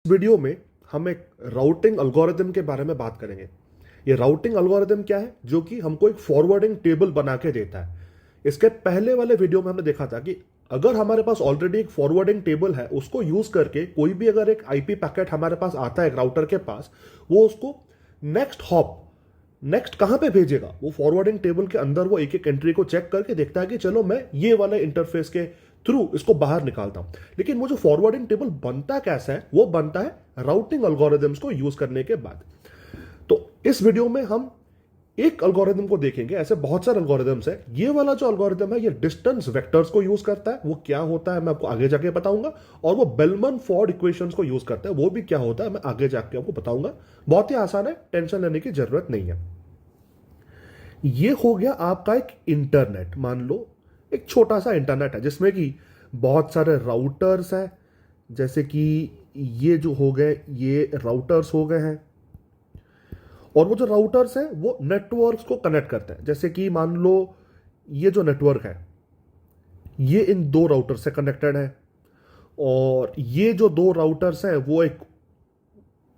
Video में हम एक राउटिंग एल्गोरिदम के बारे में बात करेंगे। ये राउटिंग एल्गोरिदम क्या है? जो कि हमको एक फॉरवर्डिंग टेबल बना के देता है। इसके पहले वाले वीडियो में हमने देखा था कि अगर हमारे पास ऑलरेडी एक फॉरवर्डिंग टेबल है, उसको यूज करके कोई भी अगर एक आईपी पैकेट हमारे पास आता है एक राउटर के पास, वो उसको नेक्स्ट कहां पे भेजेगा, वो फॉरवर्डिंग टेबल के अंदर वो एक एक एंट्री को चेक करके देखता है कि चलो मैं ये वाले इंटरफेस के थ्रू इसको बाहर निकालता हूं। लेकिन वो जो फॉरवर्डिंग टेबल बनता कैसा है, वो बनता है राउटिंग एल्गोरिदम्स को यूज करने के बाद। तो इस वीडियो में हम एक एल्गोरिदम को देखेंगे। ऐसे बहुत सारे एल्गोरिदम्स है। ये वाला जो एल्गोरिदम है, ये डिस्टेंस वेक्टर्स को यूज करता है। वो क्या होता है मैं आपको आगे जाके बताऊंगा। और वो बेलमन फोर्ड इक्वेशंस को यूज करता है। वो भी क्या होता है मैं आगे जाके आपको बताऊंगा। बहुत ही आसान है, टेंशन लेने की जरूरत नहीं है। ये हो गया आपका एक इंटरनेट। मान लो एक छोटा सा इंटरनेट है जिसमें कि बहुत सारे राउटर्स हैं। जैसे कि ये जो हो गए, ये राउटर्स हो गए हैं। और वो जो राउटर्स हैं वो नेटवर्क्स को कनेक्ट करते हैं। जैसे कि मान लो ये जो नेटवर्क है, ये इन दो राउटर से कनेक्टेड है। और ये जो दो राउटर्स हैं वो एक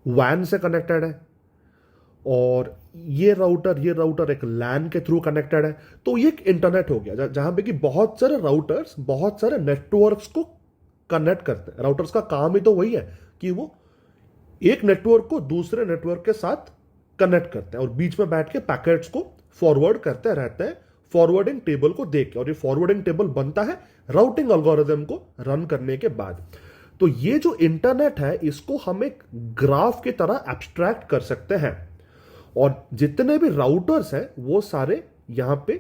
वैन से कनेक्टेड है। और ये राउटर एक लैन के थ्रू कनेक्टेड है। तो ये एक इंटरनेट हो गया जहां पे कि बहुत सारे राउटर्स बहुत सारे नेटवर्क्स को कनेक्ट करते हैं। राउटर्स का काम ही तो वही है कि वो एक नेटवर्क को दूसरे नेटवर्क के साथ कनेक्ट करते हैं और बीच में बैठ के पैकेट्स को फॉरवर्ड करते रहते हैं फॉरवर्डिंग टेबल को देख के। और ये फॉरवर्डिंग टेबल बनता है राउटिंग एल्गोरिदम को रन करने के बाद। तो ये जो इंटरनेट है, इसको हम एक ग्राफ की तरह एब्स्ट्रैक्ट कर सकते हैं। और जितने भी राउटर्स हैं वो सारे यहां पे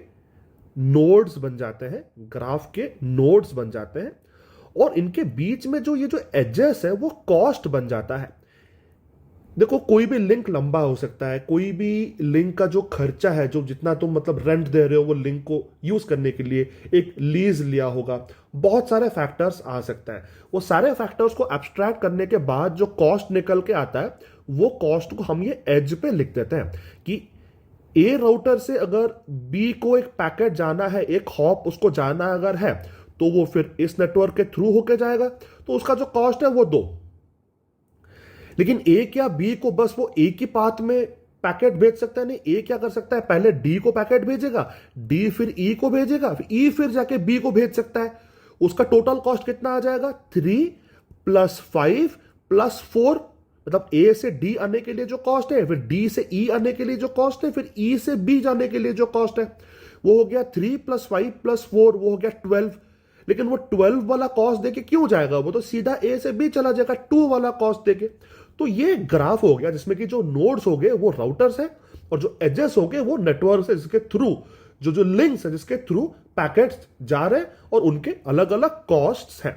नोड्स बन जाते हैं, ग्राफ के नोड्स बन जाते हैं। और इनके बीच में जो ये जो एजेस है वो कॉस्ट बन जाता है। देखो, कोई भी लिंक लंबा हो सकता है। कोई भी लिंक का जो खर्चा है, जो जितना तुम मतलब रेंट दे रहे हो वो लिंक को यूज करने के लिए, एक लीज लिया होगा, बहुत सारे फैक्टर्स आ सकता है। वो सारे फैक्टर्स को एब्स्ट्रैक्ट करने के बाद जो कॉस्ट निकल के आता है, वो कॉस्ट को हम ये एज पे लिख देते हैं कि ए राउटर से अगर बी को एक पैकेट जाना है, एक हॉप उसको जाना अगर है, तो वो फिर इस नेटवर्क के थ्रू होके जाएगा। तो उसका जो कॉस्ट है वो 2। लेकिन ए क्या बी को बस वो एक ही पाथ में पैकेट भेज सकता है? नहीं। ए क्या कर सकता है, पहले डी को पैकेट भेजेगा, डी फिर ई को भेजेगा, फिर ई फिर जाके बी को भेज सकता है। उसका टोटल कॉस्ट कितना आ जाएगा? 3 + 5 + 4। मतलब ए से डी आने के लिए जो कॉस्ट है, फिर डी से ई आने के लिए जो कॉस्ट है, फिर ई से बी जाने के लिए जो कॉस्ट है, वो हो गया 3 + 5 + 4, वो हो गया 12। लेकिन वो 12 वाला कॉस्ट देके क्यों जाएगा? वो तो सीधा ए से बी चला जाएगा 2 वाला कॉस्ट देके। तो ये ग्राफ हो गया जिसमें कि जो नोड्स हो गए वो राउटर्स है और जो एजेस हो गए वो नेटवर्क है, जिसके थ्रू जो लिंक्स है, जिसके थ्रू पैकेट्स जा रहे हैं और उनके अलग अलग कॉस्ट्स हैं।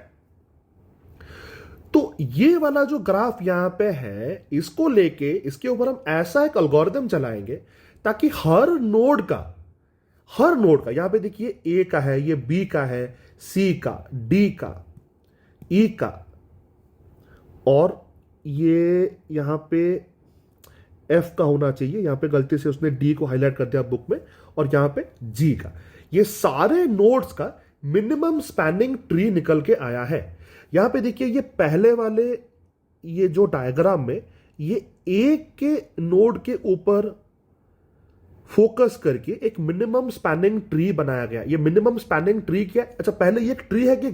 तो ये वाला जो ग्राफ यहां पे है, इसको लेके इसके ऊपर हम ऐसा एक एल्गोरिदम चलाएंगे ताकि हर नोड का यहां पे देखिए, ए का है, ये बी का है, सी का, डी का, ई का, और ये यहां पे एफ का होना चाहिए। यहां पे गलती से उसने डी को हाईलाइट कर दिया बुक में, और यहां पे जी का। ये सारे नोड्स का मिनिमम स्पैनिंग ट्री निकल के आया है। यहां पे देखिए, ये पहले वाले ये जो डायग्राम में ये एक के नोड के ऊपर फोकस करके एक मिनिमम स्पैनिंग ट्री बनाया गया। ये मिनिमम स्पैनिंग ट्री क्या है? अच्छा, पहले ये एक ट्री है कि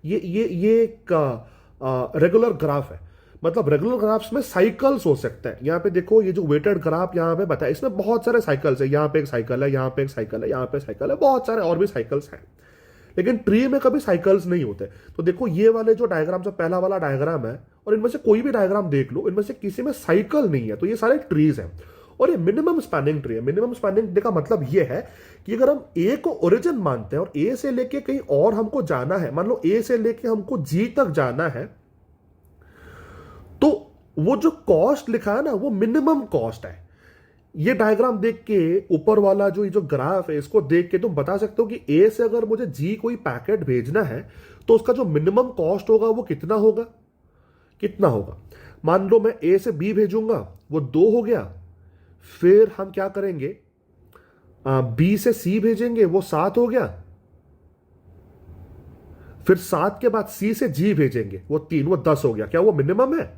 ये एक रेगुलर ग्राफ है। मतलब रेगुलर ग्राफ्स में साइकिल्स हो सकते हैं। यहां पे देखो, ये जो वेटेड ग्राफ यहां पे बताया, इसमें बहुत सारे साइकिल्स है। यहां पे एक साइकिल है, यहां पे एक साइकिल है, यहां पे साइकिल है, बहुत सारे और भी साइकिल्स हैं। लेकिन ट्री में कभी साइकिल्स नहीं होते। तो देखो, ये वाले जो डायग्राम, जो पहला वाला डायग्राम है, और इनमें से कोई भी डायग्राम देख लो, इनमें से किसी में साइकिल नहीं है। तो ये सारे ट्रीज हैं और ये मिनिमम स्पैनिंग ट्री है। मिनिमम स्पैनिंग ट्री का मतलब ये है कि अगर हम ए को ओरिजिन मानते हैं और ए से लेके कहीं और हमको जाना है, मान लो ए से लेके हमको जी तक जाना है, तो वो जो कॉस्ट लिखा है ना, वो मिनिमम कॉस्ट है। ये डायग्राम देख के, ऊपर वाला जो ये जो ग्राफ है, इसको देख के तुम बता सकते हो कि ए से अगर मुझे जी कोई पैकेट भेजना है तो उसका जो मिनिमम कॉस्ट होगा वो कितना होगा। मान लो मैं ए से बी भेजूंगा, वो 2 हो गया। फिर हम क्या करेंगे, बी से सी भेजेंगे, वो 7 हो गया। फिर 7 के बाद सी से जी भेजेंगे, वो 3, वो 10 हो गया। क्या वो मिनिमम है?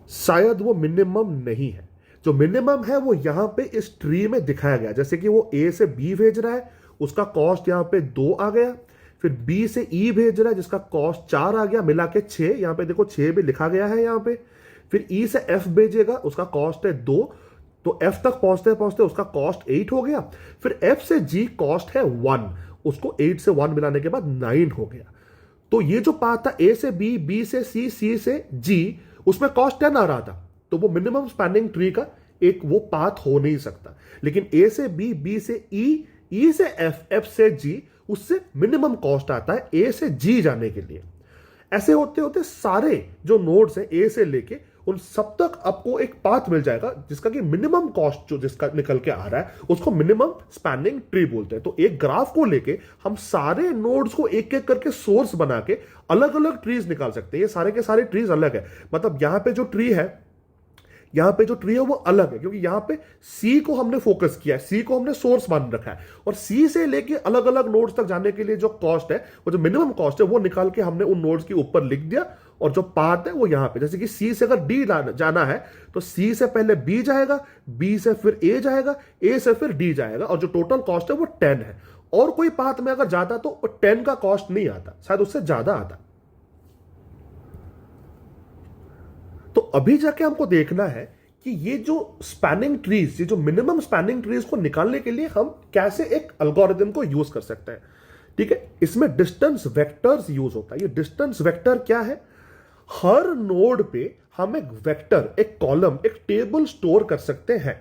शायद वो मिनिमम नहीं है। जो मिनिमम है वो यहां पे इस ट्री में दिखाया गया, जैसे कि वो ए से बी भेज रहा है, उसका कॉस्ट यहां पे 2 आ गया। फिर बी से ई भेज रहा है जिसका कॉस्ट 4 आ गया, मिला के 6। यहां पे देखो 6 भी लिखा गया है यहां पे। फिर ई से एफ भेजेगा, उसका कॉस्ट है 2, तो एफ तक पहुंचते पहुंचते उसका कॉस्ट 8 हो गया। फिर एफ से जी कॉस्ट है 1, उसको 8 से 1 मिलाने के बाद 9 हो गया। तो ये जो पाथ था ए से बी, बी से सी, सी से जी, उसमें कॉस्ट 10 आ रहा था, तो वो मिनिमम स्पैनिंग ट्री का एक वो पाथ हो नहीं सकता। लेकिन ए से बी, बी से ई, ई से एफ, एफ से जी, उससे मिनिमम कॉस्ट आता है ए से जी जाने के लिए। ऐसे होते होते सारे जो नोड्स हैं ए से लेके उन सब तक आपको एक पाथ मिल जाएगा जिसका कि मिनिमम कॉस्ट जो जिसका निकल के आ रहा है उसको मिनिमम स्पैनिंग ट्री बोलते हैं। तो एक ग्राफ को लेके हम सारे नोड्स को एक एक करके सोर्स बना के अलग अलग ट्रीज निकाल सकते हैं। ये सारे के सारे ट्रीज अलग है, मतलब यहां पे जो ट्री है, यहां पे जो ट्री है वो अलग है, क्योंकि यहां पे सी को हमने फोकस किया है, सी को हमने सोर्स मान रखा है, और सी से लेके अलग अलग नोड्स तक जाने के लिए जो कॉस्ट है, वो जो मिनिमम कॉस्ट है, वो निकाल के हमने उन नोड्स के ऊपर लिख दिया। और जो पाथ है वो यहां पे, जैसे कि सी से अगर डी जाना है तो सी से पहले बी जाएगा, बी से फिर ए जाएगा, ए से फिर डी जाएगा, और जो टोटल कॉस्ट है वो 10 है। और कोई पाथ में अगर जाता तो 10 का कॉस्ट नहीं आता, शायद उससे ज्यादा आता। तो अभी जाके हमको देखना है कि ये जो स्पैनिंग ट्रीज, ये जो मिनिमम स्पैनिंग ट्रीज को निकालने के लिए हम कैसे एक एल्गोरिथम को यूज कर सकते हैं। ठीक है, इसमें डिस्टेंस वेक्टर्स यूज होता है। ये डिस्टेंस वेक्टर क्या है? हर नोड पे हम एक वेक्टर, एक कॉलम, एक टेबल स्टोर कर सकते हैं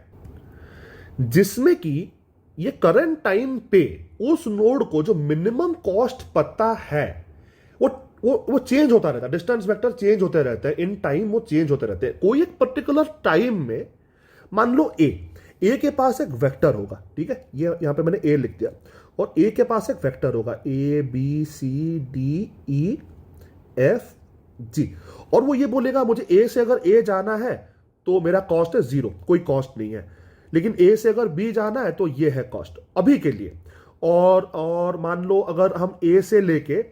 जिसमें कि ये करंट टाइम पे उस नोड को जो मिनिमम कॉस्ट पता है वो चेंज होता रहता है। डिस्टेंस वेक्टर चेंज होते रहते हैं इन टाइम, वो चेंज होते रहते हैं। कोई एक पर्टिकुलर टाइम में मान लो ए के पास एक वेक्टर होगा, ठीक है, ये यहां पे मैंने ए लिख दिया, और ए के पास एक वेक्टर होगा A B C D E F G, और वो ये बोलेगा मुझे ए से अगर ए जाना है तो मेरा कॉस्ट है 0, कोई कॉस्ट नहीं है। लेकिन ए से अगर बी जाना है तो ये है कॉस्ट अभी के लिए। और मान लो अगर हम ए से लेके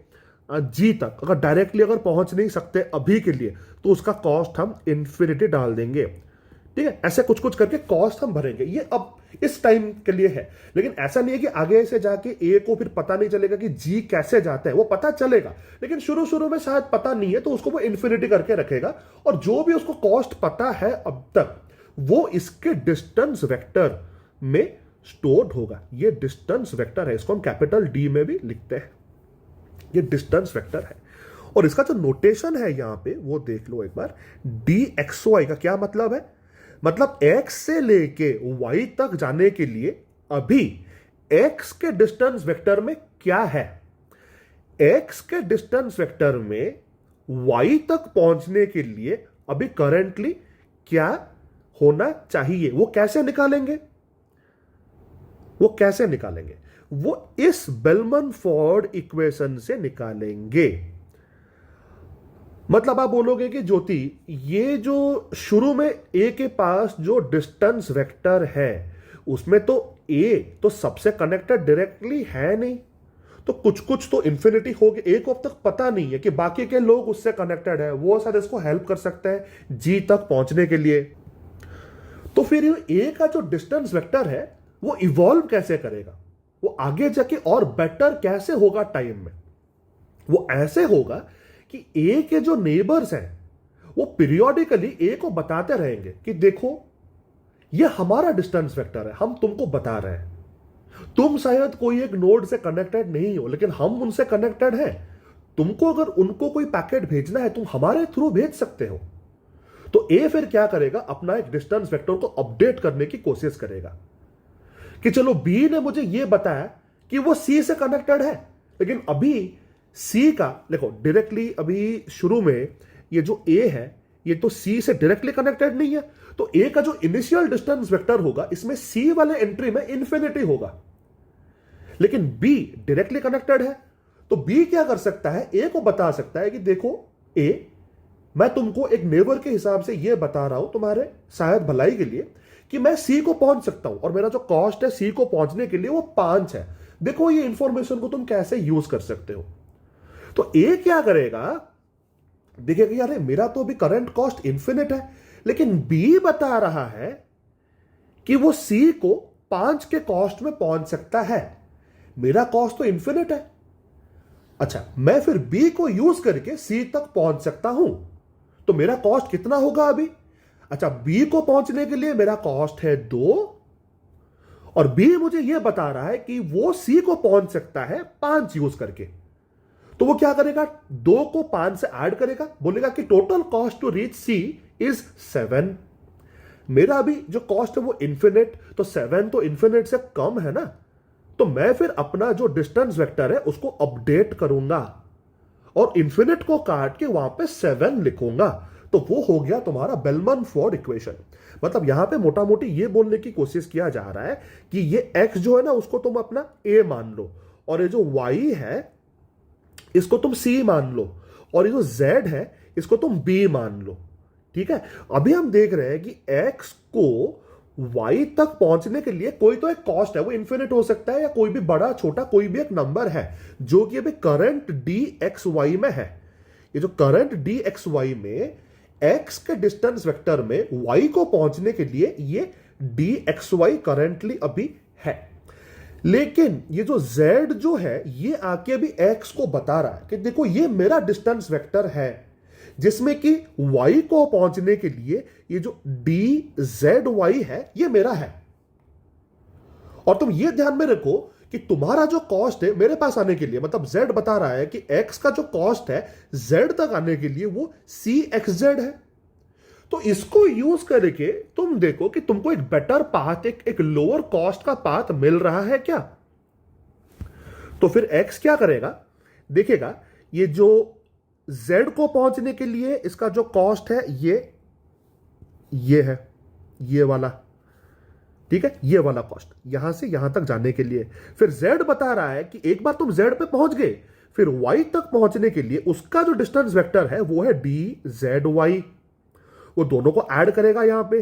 जी तक अगर डायरेक्टली अगर पहुंच नहीं सकते अभी के लिए, तो उसका कॉस्ट हम इन्फिनिटी डाल देंगे। ठीक है, ऐसे कुछ कुछ करके कॉस्ट हम भरेंगे। ये अब इस टाइम के लिए है, लेकिन ऐसा नहीं है कि आगे से जाके ए को फिर पता नहीं चलेगा कि जी कैसे जाता है, वो पता चलेगा, लेकिन शुरू शुरू में शायद पता नहीं है, तो उसको वो इन्फिनिटी करके रखेगा। और जो भी उसको कॉस्ट पता है अब तक, वो इसके डिस्टेंस वेक्टर में स्टोर्ड होगा। ये डिस्टेंस वेक्टर है, इसको हम कैपिटल डी में भी लिखते हैं। ये डिस्टेंस वेक्टर है, और इसका जो नोटेशन है यहां पे वो देख लो एक बार। डी एक्स वाई का क्या मतलब है? मतलब x से लेके y तक जाने के लिए अभी x के डिस्टेंस वेक्टर में क्या है? x के डिस्टेंस वेक्टर में y तक पहुंचने के लिए अभी करंटली क्या होना चाहिए? वो कैसे निकालेंगे? वो इस बेलमन-फोर्ड इक्वेशन से निकालेंगे। मतलब आप बोलोगे कि ज्योति, ये जो शुरू में ए के पास जो डिस्टेंस वेक्टर है उसमें तो ए तो सबसे कनेक्टेड डायरेक्टली है नहीं, तो कुछ कुछ तो इंफिनिटी हो गया। ए को अब तक पता नहीं है कि बाकी के लोग उससे कनेक्टेड है, वो शायद इसको हेल्प कर सकते हैं जी तक पहुंचने के लिए। तो फिर ए का जो डिस्टेंस वेक्टर है वो इवॉल्व कैसे करेगा? वो आगे जाके और बेटर कैसे होगा टाइम में? वो ऐसे होगा कि ए के जो नेबर्स हैं वो पीरियोडिकली ए को बताते रहेंगे कि देखो ये हमारा डिस्टेंस वेक्टर है, हम तुमको बता रहे हैं। तुम शायद कोई एक नोड से कनेक्टेड नहीं हो, लेकिन हम उनसे कनेक्टेड हैं। तुमको अगर उनको कोई पैकेट भेजना है, तुम हमारे थ्रू भेज सकते हो। तो ए फिर क्या करेगा? अपना एक डिस्टेंस वेक्टर को अपडेट करने की कोशिश करेगा कि चलो बी ने मुझे यह बताया कि वो सी से कनेक्टेड है, लेकिन अभी सी का देखो डायरेक्टली अभी शुरू में ये जो ए है ये तो सी से डायरेक्टली कनेक्टेड नहीं है, तो ए का जो इनिशियल डिस्टेंस वेक्टर होगा इसमें सी वाले एंट्री में इंफिनिटी होगा। लेकिन बी डायरेक्टली कनेक्टेड है, तो बी क्या कर सकता है? ए को बता सकता है कि देखो ए, मैं तुमको एक नेबर के हिसाब से यह बता रहा हूं तुम्हारे शायद भलाई के लिए कि मैं सी को पहुंच सकता हूं, और मेरा जो कॉस्ट है सी को पहुंचने के लिए वो 5 है। देखो ये इंफॉर्मेशन को तुम कैसे यूज कर सकते हो। तो ए क्या करेगा? देखिए कि यार मेरा तो अभी करंट कॉस्ट इंफिनिट है, लेकिन बी बता रहा है कि वो सी को 5 के कॉस्ट में पहुंच सकता है। मेरा कॉस्ट तो इंफिनिट है। अच्छा, मैं फिर बी को यूज करके सी तक पहुंच सकता हूं, तो मेरा कॉस्ट कितना होगा अभी? अच्छा, बी को पहुंचने के लिए मेरा कॉस्ट है 2, और बी मुझे यह बता रहा है कि वो सी को पहुंच सकता है 5 यूज करके। तो वो क्या करेगा, 2 को 5 से ऐड करेगा, बोलेगा कि total cost to reach C is 7। मेरा अभी जो कॉस्ट है वो इंफिनिट, तो 7 तो इंफिनिट से कम है ना, तो मैं फिर अपना जो डिस्टेंस वेक्टर है उसको अपडेट करूंगा और इंफिनिट को काट के वहां पे 7 लिखूंगा। तो वो हो गया तुम्हारा बेलमन फोर्ड इक्वेशन। मतलब यहां पे मोटा मोटी ये बोलने की कोशिश किया जा रहा है कि ये x जो है ना उसको तुम अपना a मान लो, और ये जो y है इसको तुम c मान लो, और ये जो z है इसको तुम b मान लो। ठीक है, अभी हम देख रहे हैं कि x को y तक पहुंचने के लिए कोई तो एक कॉस्ट है, वो इन्फिनिट हो सकता है या कोई भी बड़ा छोटा कोई भी एक नंबर है जो कि अभी करंट dxy में है। ये जो करंट dxy में x के डिस्टेंस वेक्टर में y को पहुंचने के लिए ये dxy करंटली अभी है, लेकिन ये जो z जो है ये आके अभी x को बता रहा है कि देखो ये मेरा डिस्टेंस वेक्टर है, जिसमें कि y को पहुंचने के लिए ये जो dzy है ये मेरा है। और तुम ये ध्यान में रखो कि तुम्हारा जो कॉस्ट है मेरे पास आने के लिए, मतलब z बता रहा है कि x का जो कॉस्ट है z तक आने के लिए वो cxz है। तो इसको यूज करके तुम देखो कि तुमको एक बेटर पाथ, एक लोअर कॉस्ट का पाथ मिल रहा है क्या। तो फिर x क्या करेगा, देखेगा ये जो z को पहुंचने के लिए इसका जो कॉस्ट है ये है, ये वाला, ठीक है, ये वाला कॉस्ट यहां से यहां तक जाने के लिए। फिर z बता रहा है कि एक बार तुम z पे पहुंच गए, फिर y तक पहुंचने के लिए उसका जो डिस्टेंस वेक्टर है वो है dzy। वो दोनों को ऐड करेगा यहां पे,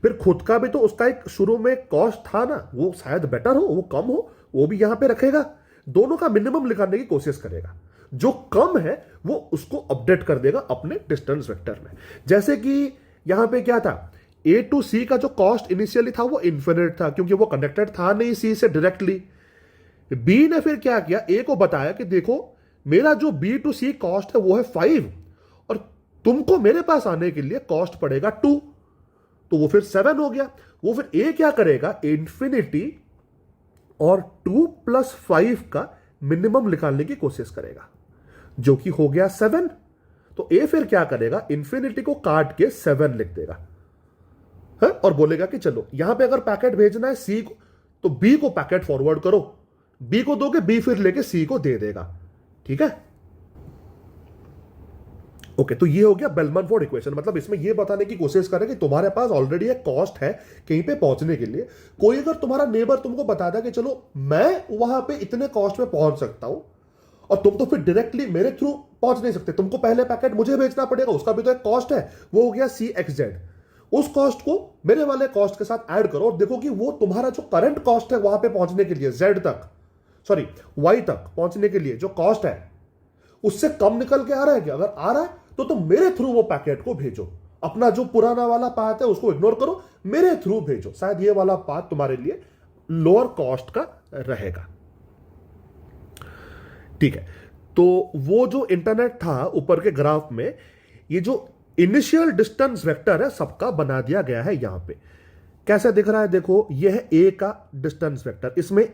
फिर खुद का भी तो उसका एक शुरू में कॉस्ट था ना, वो शायद बेटर हो वो कम हो, वो भी यहां पे रखेगा, दोनों का मिनिमम निकालने की कोशिश करेगा, जो कम है वो उसको अपडेट कर देगा अपने डिस्टेंस वेक्टर में। जैसे कि यहां पे क्या था, a टू c का जो कॉस्ट इनिशियली था वो इन्फिनिट था क्योंकि वो कनेक्टेड था नहीं c से डायरेक्टली। b ने फिर क्या किया, a को बताया कि देखो मेरा जो b टू c कॉस्ट है वो है 5, और तुमको मेरे पास आने के लिए कॉस्ट पड़ेगा 2, तो वो फिर 7 हो गया। वो फिर a क्या करेगा, इंफिनिटी और 2 + 5 का मिनिमम निकालने की कोशिश करेगा, जो कि हो गया 7। तो a फिर क्या करेगा, इंफिनिटी को काट के 7 लिख देगा है? और बोलेगा कि चलो यहां पे अगर पैकेट भेजना है c को तो b को पैकेट फॉरवर्ड करो, b को दोगे b फिर लेके c को दे देगा। ठीक है, ओके, तो ये हो गया बेलमन फोर्ड इक्वेशन। मतलब इसमें ये बताने की कोशिश करें कि तुम्हारे पास ऑलरेडी एक कॉस्ट है कहीं पे पहुंचने के लिए। कोई अगर तुम्हारा नेबर तुमको बताता कि चलो मैं वहां पे इतने कॉस्ट में पहुंच सकता हूं, और तुम तो फिर डायरेक्टली मेरे थ्रू पहुंच नहीं सकते, तुमको पहले पैकेट मुझे भेजना पड़ेगा, उसका भी तो एक कॉस्ट है, वो हो गया cxz। उस कॉस्ट को मेरे वाले कॉस्ट के साथ ऐड करो और देखो कि वो तुम्हारा जो करंट कॉस्ट है वहां पे पहुंचने के लिए z तक, सॉरी y तक पहुंचने के लिए जो कॉस्ट है उससे कम निकल के आ रहा है क्या। अगर आ रहा है तो तुम मेरे थ्रू वो पैकेट को भेजो, अपना जो पुराना वाला पाथ है उसको इग्नोर करो, मेरे थ्रू भेजो, शायद ये वाला पाथ तुम्हारे लिए लोअर कॉस्ट का रहेगा। ठीक है, तो वो जो इंटरनेट था ऊपर के ग्राफ में, ये जो इनिशियल डिस्टेंस वेक्टर है सबका बना दिया गया है। यहां पे कैसे दिख रहा है, देखो ये है a का डिस्टेंस वेक्टर, इसमें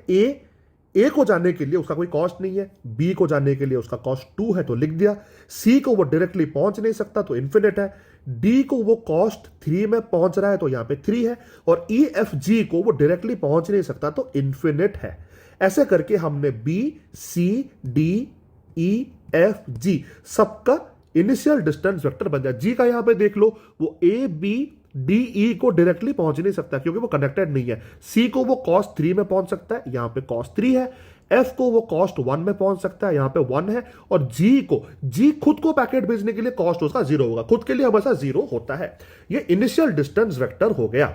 a को जाने के लिए उसका कोई कॉस्ट नहीं है, b को जाने के लिए उसका कॉस्ट 2 है तो लिख दिया, c को वो डायरेक्टली पहुंच नहीं सकता तो इन्फिनिट है, d को वो कॉस्ट 3 में पहुंच रहा है तो यहां पे 3 है, और e f g को वो डायरेक्टली पहुंच नहीं सकता तो इन्फिनिट है। ऐसे करके हमने b c d e f g सबका इनिशियल डिस्टेंस वेक्टर बन जाए। जी का यहां पे देख लो, वो ए बी डी ई को डायरेक्टली पहुंच नहीं सकता क्योंकि वो कनेक्टेड नहीं है। सी को वो कॉस्ट 3 में पहुंच सकता है, यहां पे कॉस्ट 3 है। एफ को वो कॉस्ट 1 में पहुंच सकता है, यहां पे 1 है। और जी खुद को पैकेट भेजने के लिए कॉस्ट उसका 0 होगा, खुद के लिए हमेशा 0 होता है। ये इनिशियल डिस्टेंस वेक्टर हो गया।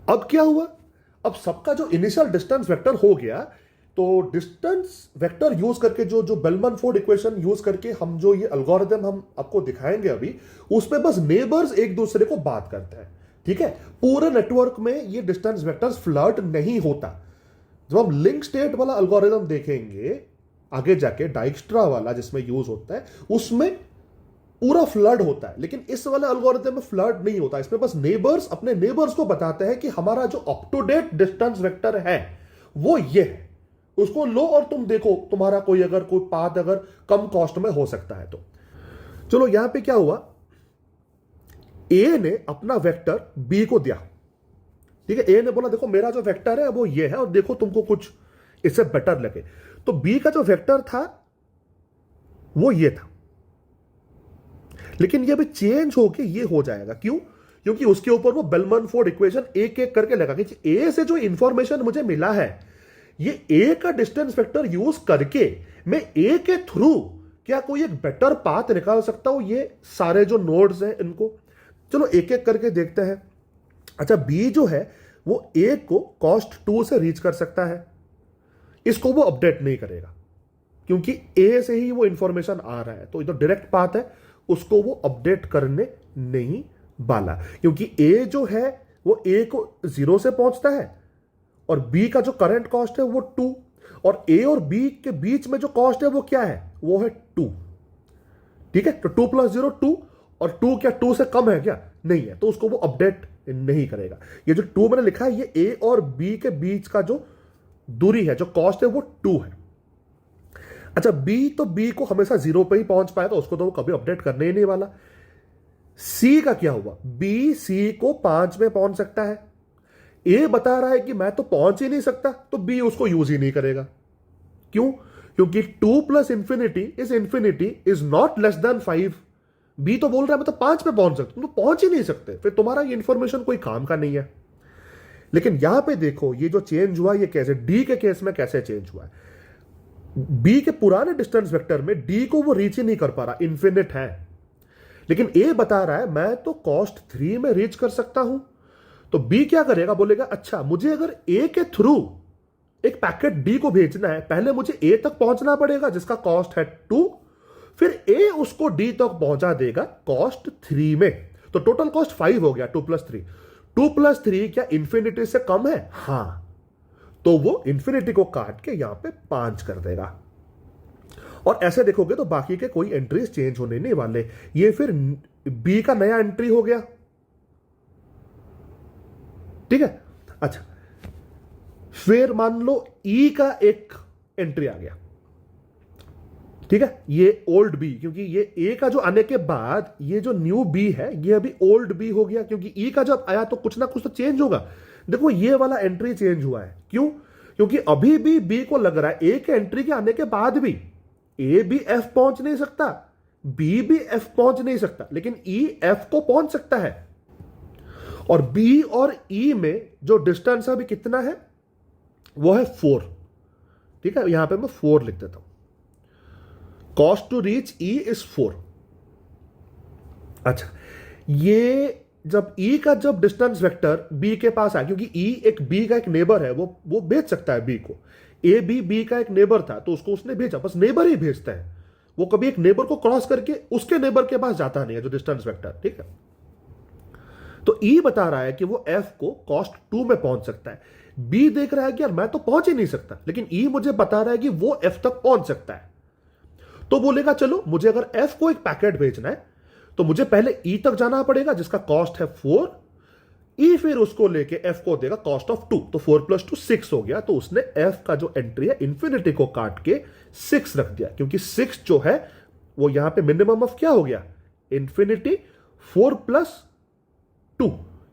अब क्या हुआ, अब सबका जो इनिशियल डिस्टेंस वेक्टर हो गया, तो डिस्टेंस वेक्टर यूज करके जो जो बेलमन फोर्ड इक्वेशन यूज करके हम जो ये एल्गोरिथम हम आपको दिखाएंगे अभी, उसमें बस नेबर्स एक दूसरे को बात करते हैं, ठीक है। पूरे नेटवर्क में ये डिस्टेंस वेक्टर्स फ्लर्ट नहीं होता। जब हम लिंक स्टेट वाला एल्गोरिथम देखेंगे आगे जाके, डाइक्स्ट्रा वाला जिसमें यूज होता है, उसमें पूरा फ्लड होता है। लेकिन इस वाले एल्गोरिथम में फ्लड नहीं होता, इसमें बस नेबर्स अपने नेबर्स को बताते हैं कि हमारा जो up to date distance vector है वो ये है, उसको लो और तुम देखो तुम्हारा कोई अगर कोई पाथ अगर कम कॉस्ट में हो सकता है तो। चलो यहां पे क्या हुआ, ए ने अपना वेक्टर बी को दिया, ठीक है। ए ने बोला देखो मेरा जो वेक्टर है वो ये है और देखो तुमको कुछ इससे बेटर लगे। तो बी का जो वेक्टर था वो ये था, लेकिन ये अभी चेंज होके ये हो जाएगा। क्यों? क्योंकि उसके ऊपर वो बेलमन फोर्ड इक्वेशन एक एक करके लगा कि ए से जो इंफॉर्मेशन मुझे मिला है, ये ए का डिस्टेंस वेक्टर यूज करके मैं ए के थ्रू क्या कोई एक बेटर पाथ निकाल सकता हूं, ये सारे जो नोड्स हैं इनको। चलो एक एक करके देखते हैं। अच्छा, बी जो है वो ए को कॉस्ट 2 से रीच कर सकता है, इसको वो अपडेट नहीं करेगा क्योंकि ए से ही वो इंफॉर्मेशन आ रहा है, तो ये तो डायरेक्ट पाथ है, उसको वो अपडेट करने नहीं वाला। क्योंकि ए जो है वो ए को 0 से पहुंचता है और बी का जो करंट कॉस्ट है वो 2, और ए और बी के बीच में जो कॉस्ट है वो क्या है, वो है 2, ठीक है। तो 2 + 0 2, और 2 क्या 2 से कम है क्या? नहीं है, तो उसको वो अपडेट नहीं करेगा। ये जो 2 मैंने लिखा है ये ए और बी के बीच का जो दूरी है, जो कॉस्ट है वो 2 है। अच्छा, बी तो बी को हमेशा 0 पे ही पहुंच पाएगा, उसको तो वो कभी अपडेट करने ही नहीं वाला। सी का क्या हुआ, बी सी को 5 में पहुंच सकता है, ए बता रहा है कि मैं तो पहुंच ही नहीं सकता, तो बी उसको यूज ही नहीं करेगा। क्यों? क्योंकि 2 + infinity is not less than 5। B तो बोल रहा है मैं तो 5 पे पहुंच सकता हूं, तो पहुंच ही नहीं सकते, फिर तुम्हारा ये इंफॉर्मेशन कोई काम का नहीं है। लेकिन यहां पे देखो ये जो चेंज हुआ ये कैसे, डी के केस में कैसे चेंज हुआ है। बी के पुराने डिस्टेंस वेक्टर में डी को वो रीच ही नहीं कर पा रहा, इन्फिनिट है, लेकिन ए बता रहा है मैं तो कॉस्ट 3 में रीच कर सकता हूं। तो बी क्या करेगा, बोलेगा अच्छा मुझे अगर ए के थ्रू एक पैकेट डी को भेजना है, पहले मुझे ए तक पहुंचना पड़ेगा जिसका कॉस्ट है 2, फिर ए उसको डी तक पहुंचा देगा कॉस्ट 3 में, तो टोटल कॉस्ट 5 हो गया। 2 + 3, 2 + 3 क्या इंफिनिटी से कम है? हां, तो वो इंफिनिटी को काट के यहां पे 5 कर देगा। और ऐसे देखोगे तो बाकी के कोई एंट्रीज चेंज होने नहीं वाले। ये फिर बी का नया एंट्री हो गया, ठीक है। अच्छा, फिर मान लो ई का एक एंट्री आ गया, ठीक है, ये ओल्ड बी, क्योंकि ये ए का जो आने के बाद ये जो न्यू बी है ये अभी ओल्ड बी हो गया, क्योंकि ई का जब आया तो कुछ ना कुछ तो चेंज होगा। देखो ये वाला एंट्री चेंज हुआ है, क्यों? क्योंकि अभी भी बी को लग रहा है ए के एंट्री के आने के बाद भी ए भी एफ पहुंच नहीं सकता, बी भी एफ पहुंच नहीं सकता, लेकिन ई एफ को पहुंच सकता है। और बी और ई में जो डिस्टेंस अभी कितना है, वो है 4, ठीक है। यहां पे मैं 4 लिख देता हूं, cost to reach E is 4। अच्छा, ये जब ई का जब डिस्टेंस वेक्टर बी के पास आया, क्योंकि ई एक बी का एक नेबर है, वो भेज सकता है बी को, ए बी का एक नेबर था तो उसको उसने भेजा, बस नेबर ही भेजता है, वो कभी एक नेबर को क्रॉस करके उसके नेबर के पास जाता नहीं है जो डिस्टेंस वेक्टर, ठीक है। तो ई बता रहा है कि वो एफ को कॉस्ट 2 में पहुंच सकता है, बी देख रहा है कि यार मैं तो पहुंच ही नहीं सकता, लेकिन ई मुझे बता रहा है कि वो एफ तक पहुंच सकता है। तो बोलेगा चलो मुझे अगर एफ को एक पैकेट भेजना है तो मुझे पहले ई तक जाना पड़ेगा जिसका कॉस्ट है 4, ई फिर उसको लेके एफ को देगा कॉस्ट ऑफ 2, तो 4 + 2 6 हो गया। तो उसने एफ का जो एंट्री है इन्फिनिटी को काट के 6 रख दिया, क्योंकि 6 जो है वो यहां पे मिनिमम ऑफ क्या हो गया, इन्फिनिटी। 4 + 2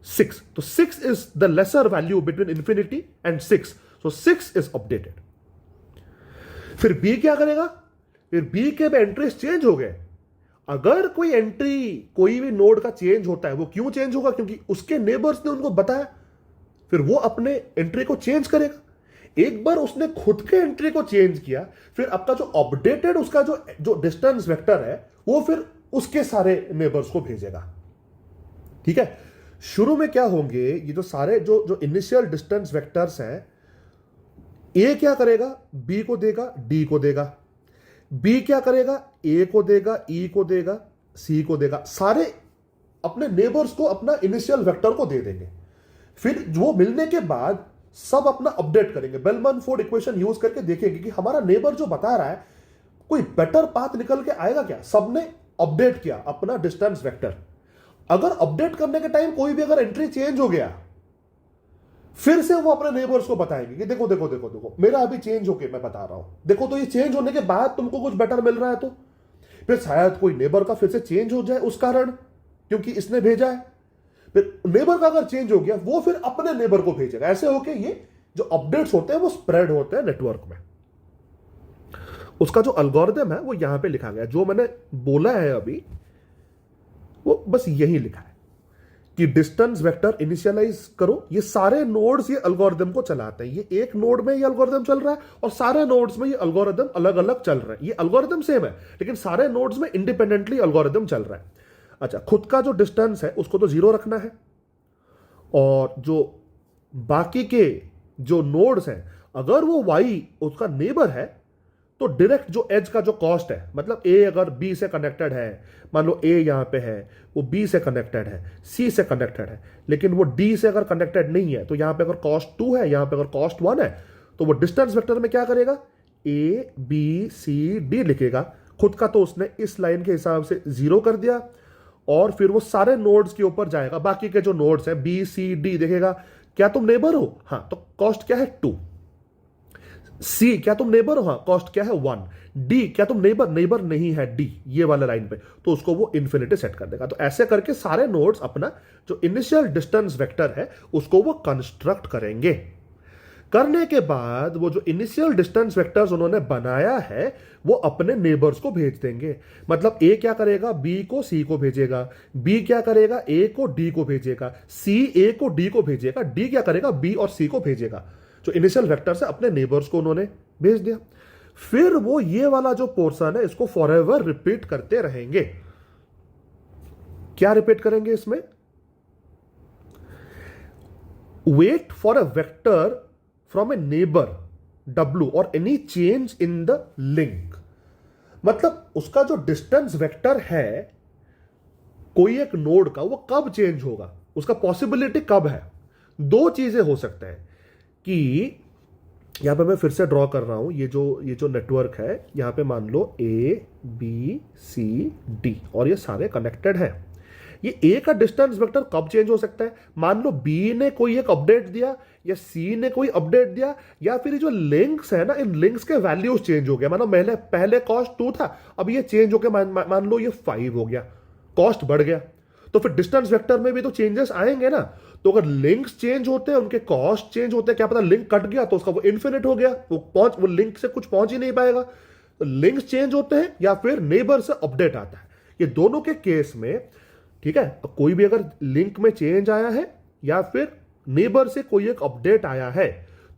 6, तो 6 इज the lesser value between infinity and 6, so 6 is updated. फिर बी क्या करेगा, फिर बी के एंट्रीज चेंज हो गए। अगर कोई एंट्री कोई भी नोड का चेंज होता है, वो क्यों चेंज होगा, क्योंकि उसके नेबर्स ने उनको बताया, फिर वो अपने एंट्री को चेंज करेगा। एक बार उसने खुद के एंट्री को चेंज किया, फिर आपका जो अपडेटेड उसका जो डिस्टेंस वेक्टर है वो फिर उसके सारे नेबर्स को भेजेगा, ठीक है। शुरू में क्या होंगे, ये जो सारे जो इनिशियल डिस्टेंस वेक्टर्स हैं ए क्या करेगा, बी को देगा, डी को देगा, बी क्या करेगा, ए को देगा, ई को देगा, सी को देगा, सारे अपने नेबर्स को अपना इनिशियल वेक्टर को दे देंगे। फिर वो मिलने के बाद सब अपना अपडेट करेंगे, बेलमैन फोर्ड इक्वेशन यूज करके देखेंगे कि हमारा नेबर जो बता रहा है कोई बेटर पाथ निकल के आएगा क्या। सबने अपडेट किया अपना डिस्टेंस वेक्टर। अगर अपडेट करने के टाइम कोई भी अगर एंट्री चेंज हो गया, फिर से वो अपने नेबर्स को बताएंगे कि देखो देखो देखो देखो मेरा अभी चेंज होके मैं बता रहा हूं, देखो तो ये चेंज होने के बाद तुमको कुछ बेटर मिल रहा है, तो फिर शायद कोई नेबर का फिर से चेंज हो जाए उस कारण, क्योंकि इसने भेजा है। फिर नेबर का अगर चेंज हो गया वो फिर अपने नेबर को भेजेगा। ऐसे होके ये जो अपडेट्स होते हैं वो स्प्रेड होते हैं नेटवर्क में। उसका जो एल्गोरिथम है वो यहां पे लिखा गया, जो मैंने बोला है अभी वो बस यही लिखा है कि डिस्टेंस वेक्टर इनिशियलाइज करो। ये सारे नोड्स ये एल्गोरिथम को चलाते हैं। ये एक नोड में ये एल्गोरिथम चल रहा है और सारे नोड्स में ये एल्गोरिथम अलग अलग चल रहा है। ये एल्गोरिथम सेम है लेकिन सारे नोड्स में इंडिपेंडेंटली एल्गोरिथम चल रहा है। अच्छा, खुद का जो डिस्टेंस है उसको तो 0 रखना है, और जो बाकी के जो नोड्स हैं अगर वो y उसका नेबर है तो डायरेक्ट जो एज का जो कॉस्ट है, मतलब a अगर b से कनेक्टेड है, मान लो a यहां पे है, वो b से कनेक्टेड है, c से कनेक्टेड है, लेकिन वो d से अगर कनेक्टेड नहीं है, तो यहां पे अगर कॉस्ट 2 है, यहां पे अगर कॉस्ट 1 है, तो वो डिस्टेंस वेक्टर में क्या करेगा, a b c d लिखेगा। खुद का तो उसने इस लाइन के हिसाब से 0 कर दिया, और फिर वो सारे नोड्स के ऊपर जाएगा, बाकी के जो नोड्स हैं b c d देखेगा, क्या तुम नेबर हो, हाँ तो कॉस्ट क्या है 2, सी क्या तुम नेबर हो, हाँ कॉस्ट क्या है 1, डी क्या तुम नेबर नहीं है डी ये वाला लाइन पे, तो उसको वो इन्फिनिटी सेट कर देगा। तो ऐसे करके सारे नोड्स अपना जो इनिशियल डिस्टेंस वेक्टर है उसको वो कंस्ट्रक्ट करेंगे। करने के बाद वो जो इनिशियल डिस्टेंस वेक्टर्स उन्होंने बनाया है वो अपने नेबर्स को भेज देंगे। मतलब ए क्या करेगा, बी को सी को भेजेगा, बी क्या करेगा, ए को डी को भेजेगा, सी ए को डी को भेजेगा, डी क्या करेगा, बी और सी को भेजेगा। जो इनिशियल वेक्टर है अपने नेबर्स को उन्होंने भेज दिया। फिर वो ये वाला जो पोर्शन है इसको फॉरएवर रिपीट करते रहेंगे। क्या रिपीट करेंगे इसमें, wait for a vector from a neighbour W और any change in the link. मतलब उसका जो डिस्टेंस वेक्टर है कोई एक नोड का, वो कब चेंज होगा, उसका पॉसिबिलिटी कब है। दो चीजें हो सकते हैं कि यहां पे मैं फिर से ड्रॉ कर रहा हूं, ये जो नेटवर्क है, यहां पे मान लो A B C D और ये सारे कनेक्टेड हैं। ये A का डिस्टेंस वेक्टर कब चेंज हो सकता है, मान लो B ने कोई एक अपडेट दिया या C ने कोई अपडेट दिया, या फिर जो लिंक्स है ना, इन लिंक्स के वैल्यूज चेंज हो गया। मानो पहले कॉस्ट 2 था, अब ये चेंज हो गया, मान लो ये 5 हो गया, कॉस्ट बढ़ गया। तो फिर डिस्टेंस वेक्टर में भी तो चेंजेस आएंगे ना। तो अगर लिंक्स चेंज होते हैं, उनके कॉस्ट चेंज होते हैं, क्या पता लिंक कट गया तो उसका वो इन्फिनिट हो गया, वो लिंक से कुछ पहुंच ही नहीं पाएगा। तो लिंक्स चेंज होते हैं या फिर नेबर से अपडेट आता है, ये दोनों के केस में, ठीक है, कोई भी अगर लिंक में चेंज आया है या फिर नेबर से कोई एक अपडेट आया है,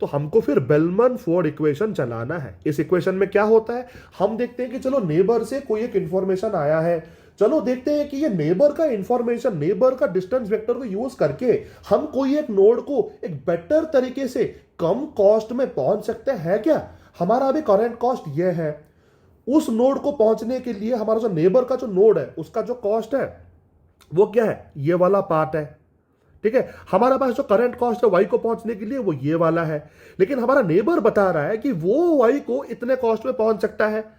तो हमको फिर बेलमैन फोर्ड इक्वेशन चलाना है। इस इक्वेशन में क्या होता है, हम देखते हैं कि चलो नेबर से कोई एक इंफॉर्मेशन आया है, चलो देखते हैं कि ये नेबर का इंफॉर्मेशन, नेबर का डिस्टेंस वेक्टर को यूज करके हम कोई एक नोड को एक बेटर तरीके से कम कॉस्ट में पहुंच सकते हैं क्या। हमारा अभी करंट कॉस्ट ये है, उस नोड को पहुंचने के लिए हमारा जो नेबर का जो नोड है उसका जो कॉस्ट है वो क्या है, ये वाला पार्ट है, ठीक है। हमारे पास जो करंट कॉस्ट है वाई को पहुंचने के लिए वो ये वाला है, लेकिन हमारा नेबर बता रहा है कि वो वाई को इतने कॉस्ट में पहुंच सकता है।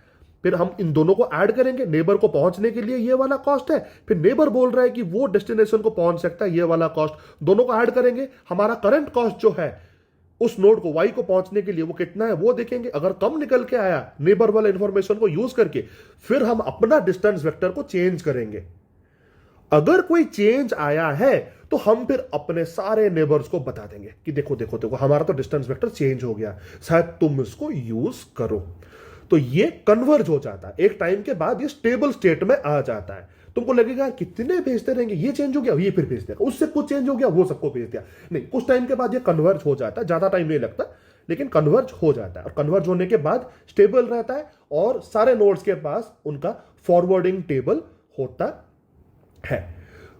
फिर हम इन दोनों को ऐड करेंगे, नेबर को पहुंचने के लिए ये वाला कॉस्ट है, फिर नेबर बोल रहा है कि वो डेस्टिनेशन को पहुंच सकता है, ये वाला कॉस्ट, दोनों को ऐड करेंगे, हमारा करंट कॉस्ट जो है उस नोड को वाई को पहुंचने के लिए वो कितना है वो देखेंगे। अगर कम निकल के आया नेबर वाला इंफॉर्मेशन को यूज करके, फिर हम अपना डिस्टेंस वेक्टर को चेंज करेंगे। अगर कोई चेंज आया है तो हम फिर अपने सारे नेबर्स को बता देंगे कि देखो देखो देखो हमारा तो डिस्टेंस वेक्टर चेंज हो गया, शायद तुम इसको यूज करो। तो ये कन्वर्ज हो जाता है, एक टाइम के बाद ये स्टेबल स्टेट में आ जाता है। तुमको लगेगा कितने भेजते रहेंगे, ये चेंज हो गया ये फिर भेज देगा, उससे कुछ चेंज हो गया वो सबको भेज दिया, नहीं, कुछ टाइम के बाद ये कन्वर्ज हो जाता है, ज्यादा टाइम नहीं लगता लेकिन कन्वर्ज हो जाता है। और कन्वर्ज होने के बाद स्टेबल रहता है और सारे नोड्स के पास उनका फॉरवर्डिंग टेबल होता है।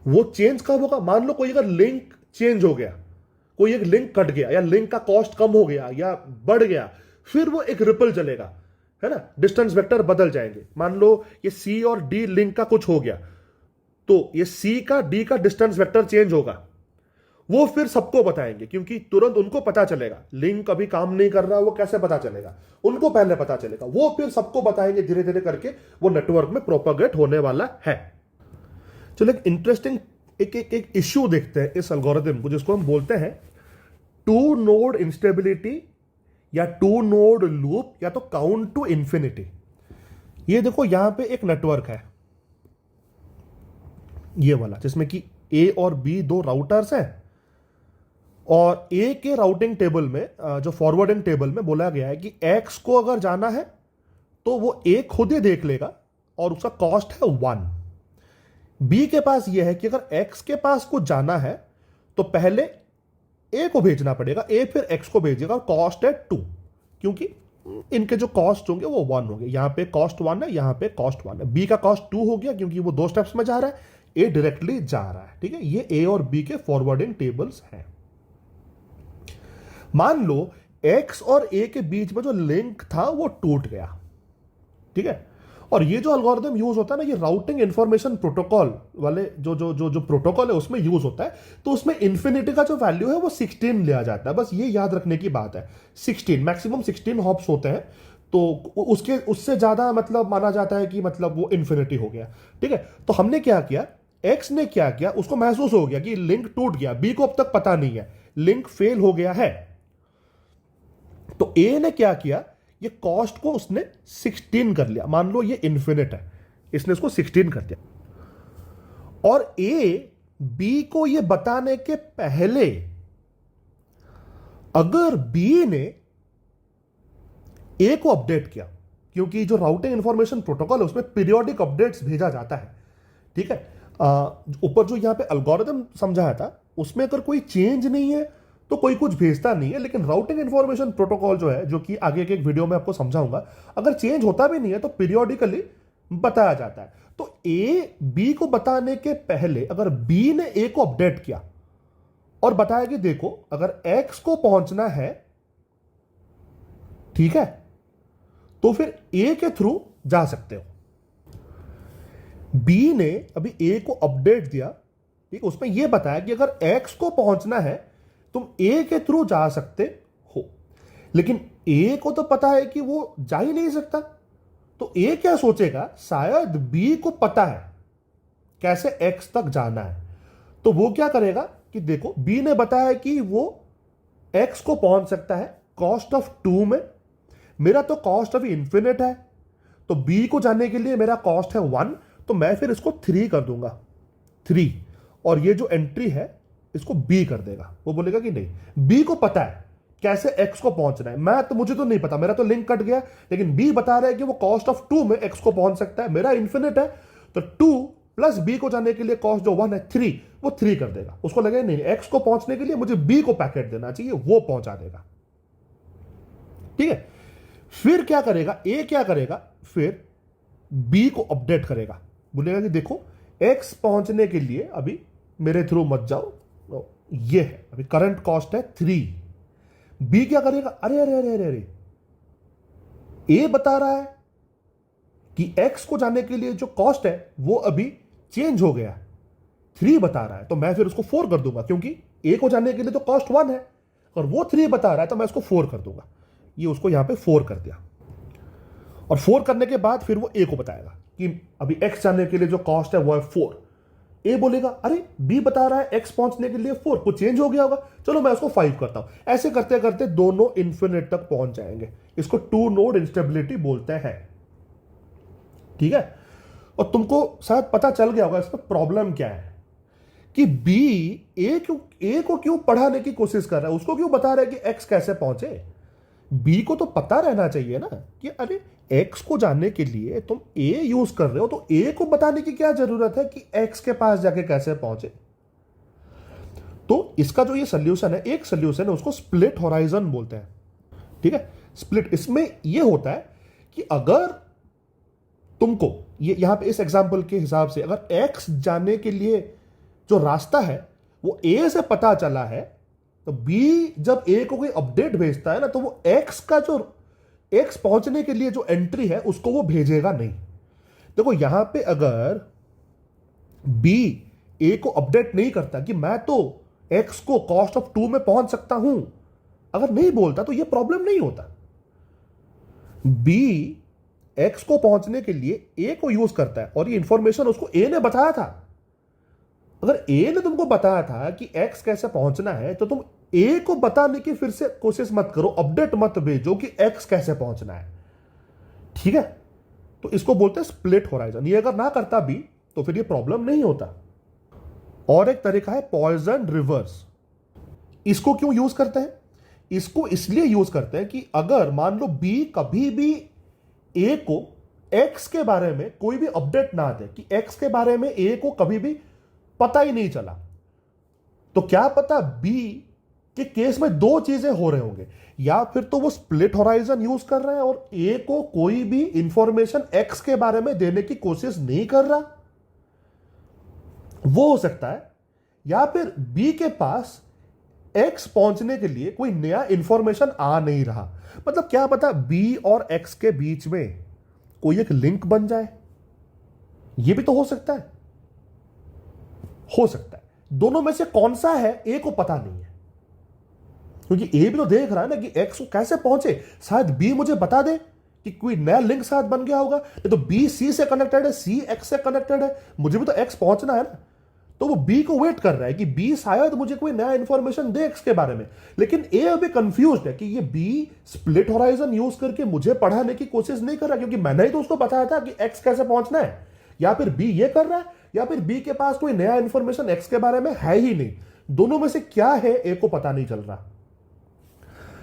वो चेंज कब होगा, मान लो कोई अगर लिंक चेंज हो गया, कोई एक लिंक कट गया या लिंक का कॉस्ट कम हो गया या बढ़ गया, फिर वो एक रिपल चलेगा, है ना, डिस्टेंस वेक्टर बदल जाएंगे। मान लो ये सी और डी लिंक का कुछ हो गया, तो ये सी का डी का डिस्टेंस वेक्टर चेंज होगा, वो फिर सबको बताएंगे, क्योंकि तुरंत उनको पता चलेगा लिंक अभी काम नहीं कर रहा, वो कैसे पता चलेगा, उनको पहले पता चलेगा, वो फिर सबको बताएंगे, धीरे धीरे करके वो नेटवर्क में प्रोपागेट होने वाला है। चलो एक इंटरेस्टिंग एक इश्यू देखते हैं इस एल्गोरिथम को, जिसको हम बोलते हैं टू नोड इंस्टेबिलिटी या टू नोड लूप या तो काउंट टू इंफिनिटी। ये देखो यहां पे एक नेटवर्क है ये वाला, जिसमें कि ए और बी दो राउटर्स हैं, और ए के राउटिंग टेबल में जो फॉरवर्डिंग टेबल में बोला गया है कि एक्स को अगर जाना है तो वो ए खुद ही देख लेगा और उसका कॉस्ट है 1। बी के पास यह है कि अगर एक्स के पास कुछ जाना है तो पहले ए को भेजना पड़ेगा, ए फिर एक्स को भेजेगा, और कॉस्ट है 2, क्योंकि इनके जो कॉस्ट होंगे वो 1 होंगे। यहां पे कॉस्ट 1 है, यहां पे कॉस्ट 1 है। बी का कॉस्ट 2 हो गया क्योंकि वो 2 स्टेप्स में जा रहा है, ए डायरेक्टली जा रहा है। ठीक है, ये ए और बी के फॉरवर्डिंग टेबल्स हैं। मान लो एक्स और ए के बीच में जो लिंक था वो टूट गया। ठीक है, और ये जो एल्गोरिथम यूज होता है ना, ये राउटिंग इंफॉर्मेशन प्रोटोकॉल वाले जो प्रोटोकॉल है उसमें यूज होता है। तो उसमें इंफिनिटी का जो वैल्यू है वो 16 लिया जाता है। बस ये याद रखने की बात है, 16 मैक्सिमम 16 हॉप्स होते हैं, तो उससे ज्यादा मतलब माना जाता है कि मतलब वो इंफिनिटी हो गया। ठीक है, तो हमने क्या किया, एक्स ने क्या किया, उसको महसूस हो गया कि लिंक टूट गया, बी को अब तक पता नहीं है, लिंक फेल हो गया है। तो ए ने क्या किया, ये कॉस्ट को उसने 16 कर लिया। मान लो ये इन्फिनिट है, इसने इसको 16 कर दिया। और ए बी को ये बताने के पहले अगर बी ने ए को अपडेट किया, क्योंकि जो राउटिंग इंफॉर्मेशन प्रोटोकॉल है उसमें पीरियोडिक अपडेट्स भेजा जाता है। ठीक है, ऊपर जो यहां पे एल्गोरिथम समझाया था उसमें अगर कोई चेंज नहीं है तो कोई कुछ भेजता नहीं है, लेकिन राउटिंग इंफॉर्मेशन प्रोटोकॉल जो है, जो कि आगे के एक वीडियो में आपको समझाऊंगा, अगर चेंज होता भी नहीं है तो पीरियोडिकली बताया जाता है। तो ए बी को बताने के पहले अगर बी ने ए को अपडेट किया और बताया कि देखो अगर एक्स को पहुंचना है, ठीक है, तो फिर ए के थ्रू जा सकते हो। बी ने अभी ए को अपडेट दिया, ठीक, उसमें यह बताया कि अगर एक्स को पहुंचना है तुम ए के थ्रू जा सकते हो, लेकिन ए को तो पता है कि वो जा ही नहीं सकता। तो ए क्या सोचेगा, शायद बी को पता है कैसे एक्स तक जाना है, तो वो क्या करेगा कि देखो बी ने बताया कि वो एक्स को पहुंच सकता है कॉस्ट ऑफ 2 में, मेरा तो कॉस्ट अभी इंफिनिट है, तो बी को जाने के लिए मेरा कॉस्ट है 1, तो मैं फिर इसको 3 कर दूंगा, 3, और ये जो एंट्री है इसको बी कर देगा। वो बोलेगा कि नहीं, बी को पता है कैसे एक्स को पहुंचना है, मैं तो मुझे तो नहीं पता, मेरा तो लिंक कट गया, लेकिन बी बता रहा है कि वो कॉस्ट ऑफ 2 में एक्स को पहुंच सकता है, मेरा इंफिनिट है, तो 2 प्लस बी को जाने के लिए कॉस्ट जो 1 है 3, वो 3 कर देगा। उसको लगेगा नहीं, एक्स को पहुंचने के लिए मुझे बी को पैकेट देना चाहिए, वो पहुंचा देगा। ठीक है, फिर क्या करेगा, ए क्या करेगा, फिर बी को अपडेट करेगा, बोलेगा कि देखो एक्स पहुंचने के लिए अभी मेरे थ्रू मत जाओ, ये है अभी करंट कॉस्ट है 3। बी क्या करेगा, अरे अरे अरे अरे अरे, ए बता रहा है कि एक्स को जाने के लिए जो कॉस्ट है वो अभी चेंज हो गया, 3 बता रहा है, तो मैं फिर उसको 4 कर दूंगा, क्योंकि ए को जाने के लिए तो कॉस्ट 1 है और वो 3 बता रहा है, तो मैं उसको 4 कर दूंगा। ये उसको यहां पे 4 कर दिया, और 4 करने के बाद फिर वो ए को बताएगा कि अभी एक्स जाने के लिए जो कॉस्ट है वो है 4। ए बोलेगा अरे बी बता रहा है एक्स पहुंचने के लिए 4, कुछ चेंज हो गया होगा, चलो मैं उसको 5 करता हूं। ऐसे करते करते दोनों इन्फिनिट तक पहुंच जाएंगे। इसको 2 नोड इंस्टेबिलिटी बोलते हैं। ठीक है, और तुमको शायद पता चल गया होगा इसमें प्रॉब्लम क्या है, कि बी ए को क्यों पढ़ाने की कोशिश कर रहा है, उसको क्यों बता रहा है कि एक्स कैसे पहुंचे। बी को तो पता रहना चाहिए ना कि अरे एक्स को जानने के लिए तुम ए यूज कर रहे हो, तो ए को बताने की क्या जरूरत है कि एक्स के पास जाके कैसे पहुंचे। तो इसका जो ये सोल्यूशन है, एक सोल्यूशन है, उसको स्प्लिट होराइजन बोलते हैं। ठीक है, स्प्लिट, इसमें यह होता है कि अगर तुमको ये यहां पे इस एग्जांपल के हिसाब से अगर एक्स जाने के लिए जो रास्ता है वो ए से पता चला है, तो बी जब ए को कोई अपडेट भेजता है ना, तो वो एक्स का जो एक्स पहुंचने के लिए जो एंट्री है उसको वो भेजेगा नहीं। देखो यहां पे अगर बी ए को अपडेट नहीं करता कि मैं तो एक्स को कॉस्ट ऑफ 2 में पहुंच सकता हूं, अगर नहीं बोलता तो ये प्रॉब्लम नहीं होता। बी एक्स को पहुंचने के लिए ए को यूज करता है और ये इंफॉर्मेशन उसको ए ने बताया था। अगर ए ने तुमको बताया था कि एक्स कैसे पहुंचना है, तो तुम ए को बताने की फिर से कोशिश मत करो, अपडेट मत भेजो कि एक्स कैसे पहुंचना है। ठीक है, तो इसको बोलते हैं स्प्लिट होराइजन। ये अगर ना करता बी तो फिर ये प्रॉब्लम नहीं होता। और एक तरीका है पॉइजन रिवर्स। इसको क्यों यूज करते हैं? इसको इसलिए यूज करते हैं कि अगर मान लो बी कभी भी ए को एक्स के बारे में कोई भी अपडेट ना दे, कि एक्स के बारे में ए को कभी भी पता ही नहीं चला, तो क्या पता बी के केस में दो चीजें हो रहे होंगे। या फिर तो वो स्प्लिट होराइजन यूज कर रहे हैं और ए को कोई भी इंफॉर्मेशन एक्स के बारे में देने की कोशिश नहीं कर रहा, वो हो सकता है। या फिर बी के पास एक्स पहुंचने के लिए कोई नया इंफॉर्मेशन आ नहीं रहा। मतलब क्या पता बी और एक्स के बीच में कोई एक लिंक बन जाए, ये भी तो हो सकता है। हो सकता है दोनों में से कौन सा है ए को पता नहीं है, क्योंकि ए भी तो देख रहा है ना कि एक्स को कैसे पहुंचे। शायद बी मुझे बता दे कि कोई नया लिंक शायद बन गया होगा, तो बी सी से कनेक्टेड है, सी एक्स से कनेक्टेड है, मुझे भी तो एक्स पहुंचना है ना। तो वो बी को वेट कर रहा है कि बी शायद मुझे कोई नया इंफॉर्मेशन दे एक्स के बारे में। लेकिन ए अभी कंफ्यूज्ड है कि ये बी स्प्लिट होराइजन यूज करके मुझे पढ़ाने की कोशिश नहीं कर रहा, क्योंकि मैंने ही तो उसको बताया था कि एक्स कैसे पहुंचना है। या फिर बी ये कर रहा है, या फिर बी के पास कोई नया इंफॉर्मेशन एक्स के बारे में है ही नहीं। दोनों में से क्या है ए को पता नहीं चल रहा।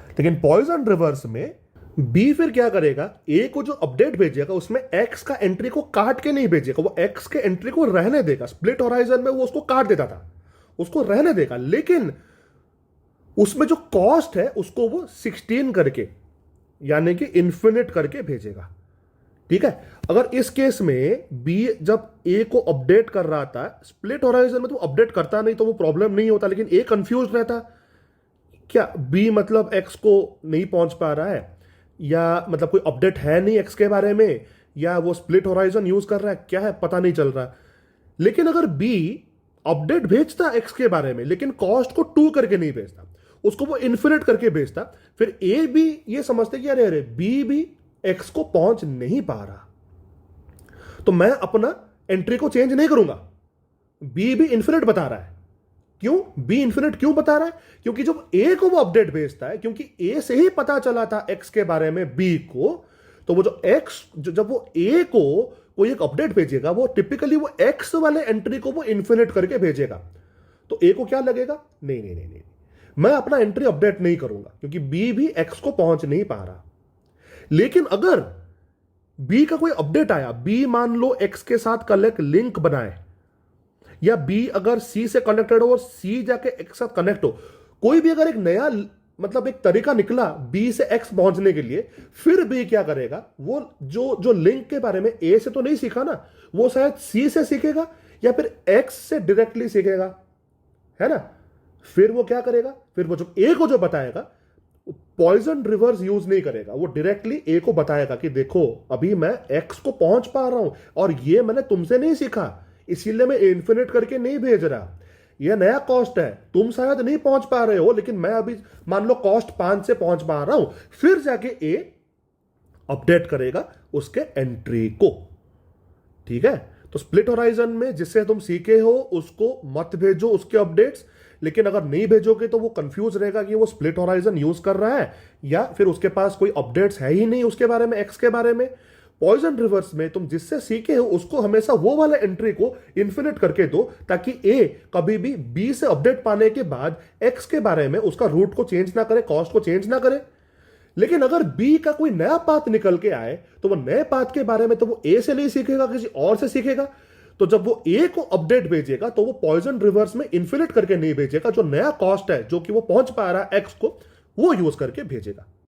लेकिन पॉइजन रिवर्स में बी फिर क्या करेगा, ए को जो अपडेट भेजेगा उसमें एक्स का एंट्री को काट के नहीं भेजेगा, वो एक्स के एंट्री को रहने देगा। स्प्लिट होराइजन में वो उसको काट देता था, उसको रहने देगा, लेकिन उसमें जो कॉस्ट है उसको वो 16 करके, यानी कि इन्फिनिट करके भेजेगा। ठीक है, अगर इस केस में बी जब ए को अपडेट कर रहा था, स्प्लिट होराइजन में तो अपडेट करता नहीं तो वो प्रॉब्लम नहीं होता, लेकिन ए कंफ्यूज रहता, क्या बी मतलब एक्स को नहीं पहुंच पा रहा है, या मतलब कोई अपडेट है नहीं एक्स के बारे में, या वो स्प्लिट होराइजन यूज कर रहा है, क्या है पता नहीं चल रहा। लेकिन अगर बी अपडेट भेजता एक्स के बारे में, लेकिन कॉस्ट को 2 करके नहीं भेजता, उसको वो इन्फिनिट करके भेजता, फिर ए भी ये समझते कि अरे अरे बी भी एक्स को पहुंच नहीं पा रहा, तो मैं अपना एंट्री को चेंज नहीं करूंगा। बी भी इन्फिनिट बता रहा है। क्यों बी इन्फिनिट क्यों बता रहा है? क्योंकि जब ए को वो अपडेट भेजता है, क्योंकि ए से ही पता चला था एक्स के बारे में बी को, तो वो जो एक्स जब वो ए को कोई एक अपडेट भेजेगा, वो टिपिकली वो एक्स वाले एंट्री को वो इन्फिनिट करके भेजेगा। तो ए को क्या लगेगा, नहीं नहीं नहीं नहीं, मैं अपना एंट्री अपडेट नहीं करूंगा, क्योंकि बी भी एक्स को पहुंच नहीं पा रहा। लेकिन अगर बी का कोई अपडेट आया, बी मान लो एक्स के साथ कल एक लिंक बनाए, या बी अगर सी से कनेक्टेड हो और सी जाके एक्स साथ कनेक्ट हो, कोई भी अगर एक नया मतलब एक तरीका निकला बी से एक्स पहुंचने के लिए, फिर बी क्या करेगा, वो जो लिंक के बारे में ए से तो नहीं सीखा ना, वो शायद सी से सीखेगा या फिर एक्स से डायरेक्टली सीखेगा, है ना। फिर वो क्या करेगा, फिर वो जो ए को जो बताएगा, पॉइजन रिवर्स यूज नहीं करेगा, वो डायरेक्टली ए को बताएगा कि देखो अभी मैं एक्स को पहुंच पा रहा हूं और ये मैंने तुमसे नहीं सीखा, इसीलिए मैं इन्फिनिट करके नहीं भेज रहा, यह नया कॉस्ट है, तुम शायद नहीं पहुंच पा रहे हो, लेकिन मैं अभी मान लो कॉस्ट 5 से पहुंच पा रहा हूं। फिर जाके ए अपडेट करेगा उसके एंट्री को। ठीक है, तो स्प्लिट होराइजन में जिससे तुम सीखे हो उसको मत भेजो उसके अपडेट्स, लेकिन अगर नहीं भेजोगे तो वो कंफ्यूज रहेगा कि वो स्प्लिट होराइजन यूज कर रहा है या फिर उसके पास कोई अपडेट्स है ही नहीं उसके बारे में, एक्स के बारे में। पॉइजन रिवर्स में तुम जिससे सीखे हो उसको हमेशा वो वाला एंट्री को इन्फिनिट करके दो, ताकि ए कभी भी बी से अपडेट पाने के बाद एक्स के बारे में उसका रूट को चेंज ना करे, कॉस्ट को चेंज ना करे। लेकिन अगर बी का कोई नया पाथ निकल के आए तो वो नए पाथ के बारे में तो वो ए से नहीं सीखेगा, किसी और से सीखेगा। तो जब वो ए को अपडेट भेजेगा तो वो पॉइजन रिवर्स में इन्फिनिट करके नहीं भेजेगा, जो नया कॉस्ट है जो कि वो पहुंच पा रहा है एक्स को, वो यूज करके भेजेगा।